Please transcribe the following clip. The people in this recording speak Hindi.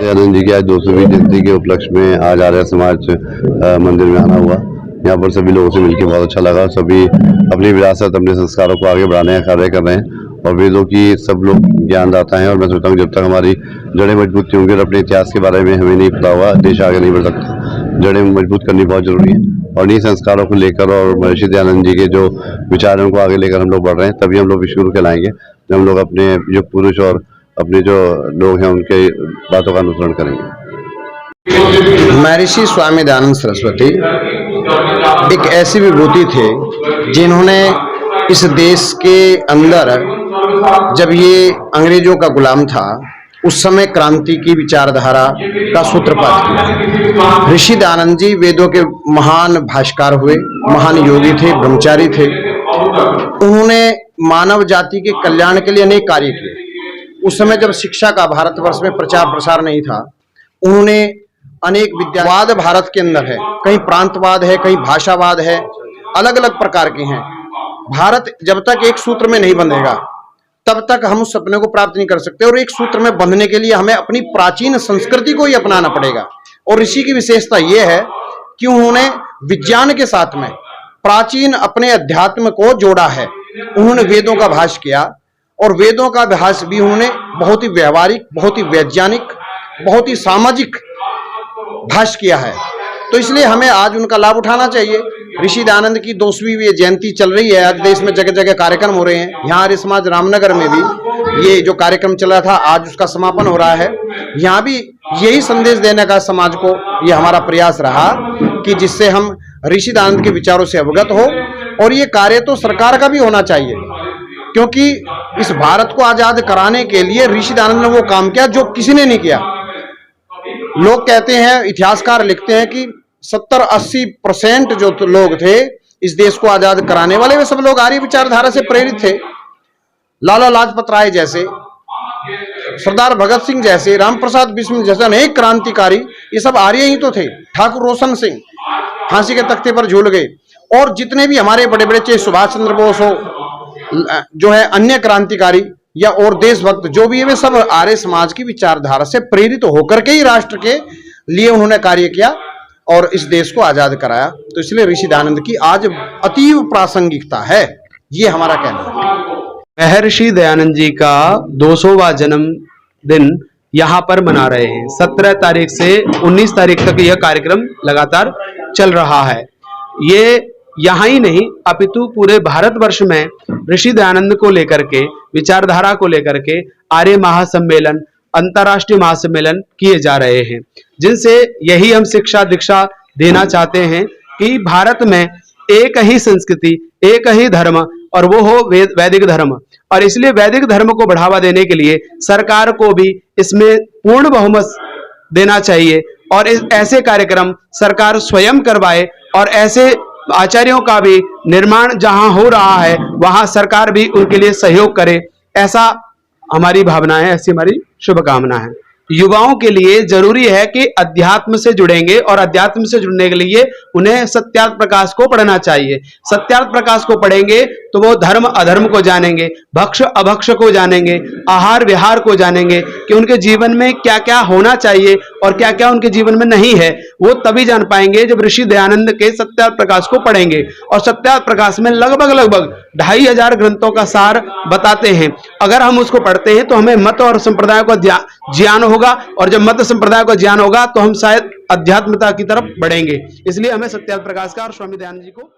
दयानंद जी की आज 200वीं जयंती के उपलक्ष्य में आज आर्य समाज मंदिर में आना हुआ। यहाँ पर सभी लोगों से मिलकर बहुत अच्छा लगा। सभी अपनी विरासत, अपने संस्कारों को आगे बढ़ाने का कार्य कर रहे हैं और वेदों की सब लोग ज्ञानदाता हैं। और मैं सोचता हूँ जब तक हमारी जड़ें मजबूत होंगी और अपने इतिहास के बारे में हमें नहीं पता हुआ, देश आगे नहीं बढ़ सकता। जड़ें मजबूत करनी बहुत जरूरी है और इन्हीं संस्कारों को लेकर और महर्षि दयानंद जी के जो विचार हैं उनको आगे लेकर हम लोग बढ़ रहे हैं। तभी हम लोग विश्व गुरु कहलाएंगे जब हम लोग अपने जो पुरुष और अपने जो लोग हैं उनके बातों का अनुसरण करेंगे। महर्षि स्वामी दयानंद सरस्वती एक ऐसी विभूति थे जिन्होंने इस देश के अंदर, जब ये अंग्रेजों का गुलाम था, उस समय क्रांति की विचारधारा का सूत्रपात किया। ऋषि दयानंद जी वेदों के महान भाष्यकार हुए, महान योगी थे, ब्रह्मचारी थे। उन्होंने मानव जाति के कल्याण के लिए अनेक कार्य किए। उस समय जब शिक्षा का भारतवर्ष में प्रचार प्रसार नहीं था, उन्होंने अनेक विद्यावाद भारत के अंदर है, कहीं प्रांतवाद है, कहीं भाषावाद है, अलग अलग प्रकार के हैं। भारत जब तक एक सूत्र में नहीं बंधेगा तब तक हम उस सपने को प्राप्त नहीं कर सकते। और एक सूत्र में बंधने के लिए हमें अपनी प्राचीन संस्कृति को ही अपनाना पड़ेगा। और ऋषि की विशेषता यह है कि उन्होंने विज्ञान के साथ में प्राचीन अपने अध्यात्म को जोड़ा है। उन्होंने वेदों का भाष्य किया और वेदों का भाष्य भी उन्होंने बहुत ही व्यवहारिक, बहुत ही वैज्ञानिक, बहुत ही सामाजिक भाष्य किया है। तो इसलिए हमें आज उनका लाभ उठाना चाहिए। ऋषि दयानंद की 200वीं जयंती चल रही है। आज देश में जगह जगह कार्यक्रम हो रहे हैं। यहाँ आर्य समाज रामनगर में भी ये जो कार्यक्रम चला था, आज उसका समापन हो रहा है। यहाँ भी यही संदेश देने का समाज को ये हमारा प्रयास रहा कि जिससे हम ऋषि दयानंद के विचारों से अवगत हो। और ये कार्य तो सरकार का भी होना चाहिए, क्योंकि इस भारत को आजाद कराने के लिए ऋषि दयानंद ने वो काम किया जो किसी ने नहीं किया। लोग कहते हैं, इतिहासकार लिखते हैं कि 70-80% जो लोग थे इस देश को आजाद कराने वाले, वे सब लोग आर्य विचारधारा से प्रेरित थे। लाला लाजपत राय जैसे, सरदार भगत सिंह जैसे, रामप्रसाद बिस्मिल जैसे अनेक क्रांतिकारी, ये सब आर्य ही तो थे। ठाकुर रोशन सिंह फांसी के तख्ते पर झूल गए। और जितने भी हमारे बड़े बड़े, चाहे सुभाष चंद्र बोस हो, जो है अन्य क्रांतिकारी या और देशभक्त जो भी है, वे सब आर्य समाज की विचारधारा से प्रेरित होकर के ही राष्ट्र के लिए उन्होंने कार्य किया और इस देश को आजाद कराया। तो इसलिए ऋषि दयानंद की आज अतीव प्रासंगिकता है, ये हमारा कहना है। महर्षि दयानंद जी का 200वां जन्मदिन यहाँ पर मना रहे हैं। 17 तारीख से 19 तारीख तक यह कार्यक्रम लगातार चल रहा है। ये यहाँ ही नहीं अपितु पूरे भारतवर्ष में ऋषि दयानंद को लेकर के, विचारधारा को लेकर के आर्य महासम्मेलन, अंतर्राष्ट्रीय महासम्मेलन किए जा रहे हैं, जिनसे यही हम शिक्षा दीक्षा देना चाहते हैं कि भारत में एक ही संस्कृति, एक ही धर्म, और वो हो वैदिक धर्म। और इसलिए वैदिक धर्म को बढ़ावा देने के लिए सरकार को भी इसमें पूर्ण बहुमत देना चाहिए और ऐसे कार्यक्रम सरकार स्वयं करवाए और ऐसे आचार्यों का भी निर्माण जहां हो रहा है वहां सरकार भी उनके लिए सहयोग करे। ऐसा हमारी भावना है, ऐसी हमारी शुभकामना है। युवाओं के लिए जरूरी है कि अध्यात्म से जुड़ेंगे और अध्यात्म से जुड़ने के लिए उन्हें सत्यार्थ प्रकाश को पढ़ना चाहिए। सत्यार्थ प्रकाश को पढ़ेंगे तो वो धर्म अधर्म को जानेंगे, भक्ष अभक्ष को जानेंगे, आहार विहार को जानेंगे कि उनके जीवन में क्या क्या होना चाहिए और क्या क्या उनके जीवन में नहीं है। वो तभी जान पाएंगे जब ऋषि दयानंद के सत्यार्थ प्रकाश को पढ़ेंगे। और सत्यार्थ प्रकाश में लगभग 2500 ग्रंथों का सार बताते हैं। अगर हम उसको पढ़ते हैं तो हमें मत और संप्रदाय का ज्ञान होगा, और जब मत संप्रदाय का ज्ञान होगा तो हम शायद अध्यात्मता की तरफ बढ़ेंगे। इसलिए हमें सत्यार्थ प्रकाश का और स्वामी दयानंद जी को